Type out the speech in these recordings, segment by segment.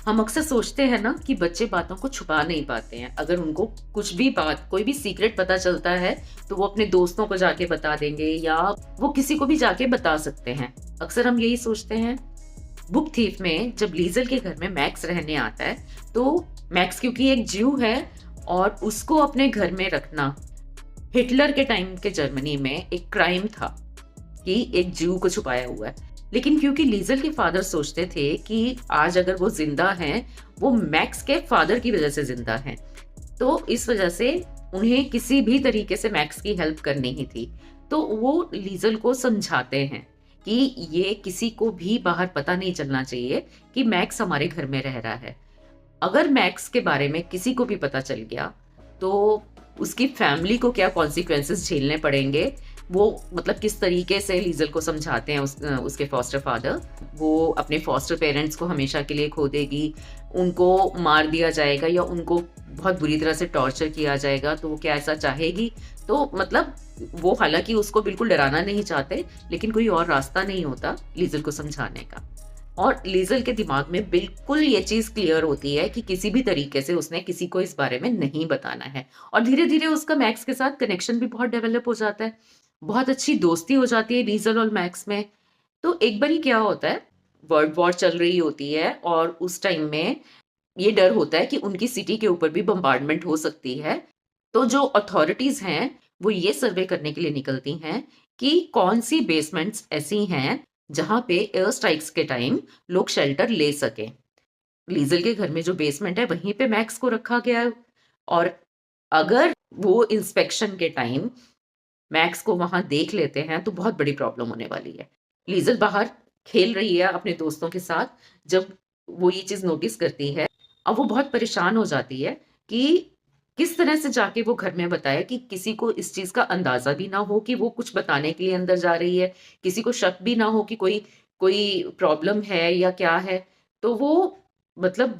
हम अक्सर सोचते हैं ना कि बच्चे बातों को छुपा नहीं पाते हैं। अगर उनको कुछ भी बात, कोई भी सीक्रेट पता चलता है, तो वो अपने दोस्तों को जाके बता देंगे या वो किसी को भी जाके बता सकते हैं। अक्सर हम यही सोचते हैं। बुक थीफ में जब लीजल के घर में मैक्स रहने आता है, तो मैक्स क्योंकि एक ज्यू है और उसको अपने घर में रखना हिटलर के टाइम के जर्मनी में एक क्राइम था कि एक ज्यू को छुपाया हुआ है। लेकिन क्योंकि लीजल के फादर सोचते थे कि आज अगर वो जिंदा हैं, वो मैक्स के फादर की वजह से जिंदा हैं, तो इस वजह से उन्हें किसी भी तरीके से मैक्स की हेल्प करनी ही थी। तो वो लीजल को समझाते हैं कि ये किसी को भी बाहर पता नहीं चलना चाहिए कि मैक्स हमारे घर में रह रहा है। अगर मैक्स के बारे में किसी को भी पता चल गया, तो उसकी फैमिली को क्या कॉन्सिक्वेंसेस झेलने पड़ेंगे, वो मतलब किस तरीके से लीजल को समझाते हैं उसके फॉस्टर फादर। वो अपने फॉस्टर पेरेंट्स को हमेशा के लिए खो देगी, उनको मार दिया जाएगा या उनको बहुत बुरी तरह से टॉर्चर किया जाएगा, तो वो क्या ऐसा चाहेगी? तो मतलब वो हालांकि उसको बिल्कुल डराना नहीं चाहते, लेकिन कोई और रास्ता नहीं होता लीजल को समझाने का। और लीजल के दिमाग में बिल्कुल ये चीज क्लियर होती है कि किसी भी तरीके से उसने किसी को इस बारे में नहीं बताना है। और धीरे धीरे उसका मैक्स के साथ कनेक्शन भी बहुत डेवलप हो जाता है, बहुत अच्छी दोस्ती हो जाती है लीजल और मैक्स में। तो एक बारी क्या होता है, वर्ल्ड वॉर चल रही होती है और उस टाइम में ये डर होता है कि उनकी सिटी के ऊपर भी बम्बार्डमेंट हो सकती है। तो जो अथॉरिटीज हैं, वो ये सर्वे करने के लिए निकलती हैं कि कौन सी बेसमेंट्स ऐसी हैं जहां पे एयर स्ट्राइक्स के टाइम लोग शेल्टर ले सकें। लीजल के घर में जो बेसमेंट है, वहीं पे मैक्स को रखा गया है। और अगर वो इंस्पेक्शन के टाइम मैक्स को वहां देख लेते हैं, तो बहुत बड़ी प्रॉब्लम होने वाली है। लीजल बाहर खेल रही है अपने दोस्तों के साथ, जब वो ये चीज नोटिस करती है। अब वो बहुत परेशान हो जाती है कि किस तरह से जाके वो घर में बताए कि किसी को इस चीज का अंदाजा भी ना हो कि वो कुछ बताने के लिए अंदर जा रही है, किसी को शक भी ना हो कि कोई कोई प्रॉब्लम है या क्या है। तो वो मतलब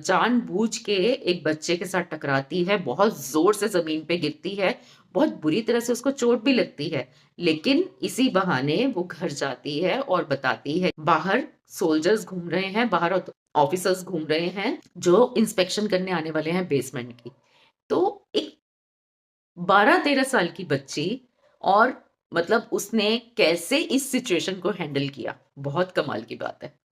जानबूझ के एक बच्चे के साथ टकराती है, बहुत जोर से जमीन पे गिरती है, बहुत बुरी तरह से उसको चोट भी लगती है। लेकिन इसी बहाने वो घर जाती है और बताती है बाहर सोल्जर्स घूम रहे हैं, बाहर ऑफिसर्स घूम रहे हैं जो इंस्पेक्शन करने आने वाले हैं बेसमेंट की। तो एक 12-13 साल की बच्ची, और मतलब उसने कैसे इस सिचुएशन को हैंडल किया, बहुत कमाल की बात है।